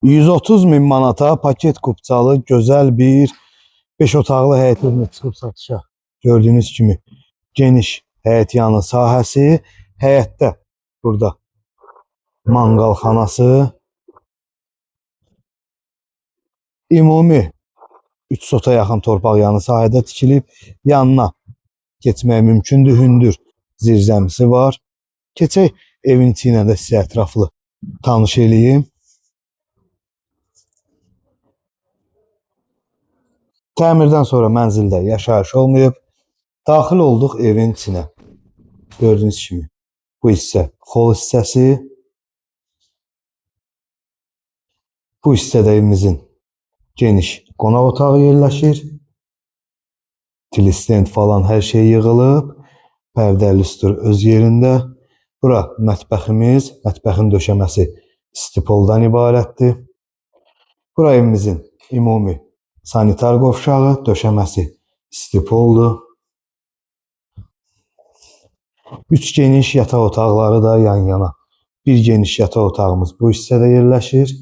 130 min manata paket kupçalı gözəl bir 5 otaqlı həyət evinə çıxıb satışa. Gördüyünüz kimi geniş həyət yanı sahəsi, həyətdə burada manqalxanası, ümumi 3 sota yaxın torpaq yanı sahədə tikilib, yanına keçmək mümkündür, hündür zirzəmisi var. Keçək evin içi ilə də sizə ətraflı tanış eləyim. Təmirdən sonra mənzildə yaşayış olmayıb. Daxil olduq evin içinə. Gördüyünüz kimi bu hissə xol hissəsi. Bu hissədə evimizin geniş qonaq otağı yerləşir. Tilistend falan hər şey yığılıb. Pərdəli üstür öz yerində. Bura mətbəximiz, mətbəxin döşəməsi istipoldan ibarətdir. Bura evimizin ümumi sanitar qovşağı, döşəməsi istipoldur. 3 geniş yataq otaqları da yan yana. Bir geniş yataq otağımız bu hissədə yerləşir.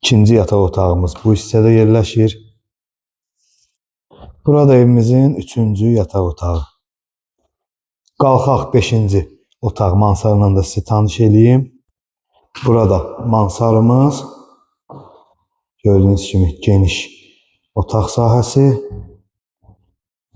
İkinci yataq otağımız bu hissədə yerləşir. Burada evimizin 3-cü yataq otağı. Qalxaq 5-ci otaq mansarla da sizi tanış eləyim. Burada mansarımız. Gördüyünüz kimi geniş otaq sahəsi.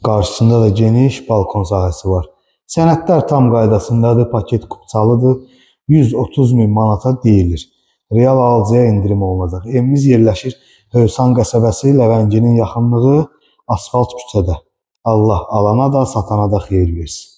Qarşısında da geniş balkon sahəsi var. Sənədlər tam qaydasındadır, paket kupçalıdır. 130 min manata deyilir. Real alıcıya indirim olunacaq. Evimiz yerləşir Hövsan qəsəbəsi, Ləvənginin yaxınlığı, asfalt küçədə. Allah alana da, satana da xeyir versin.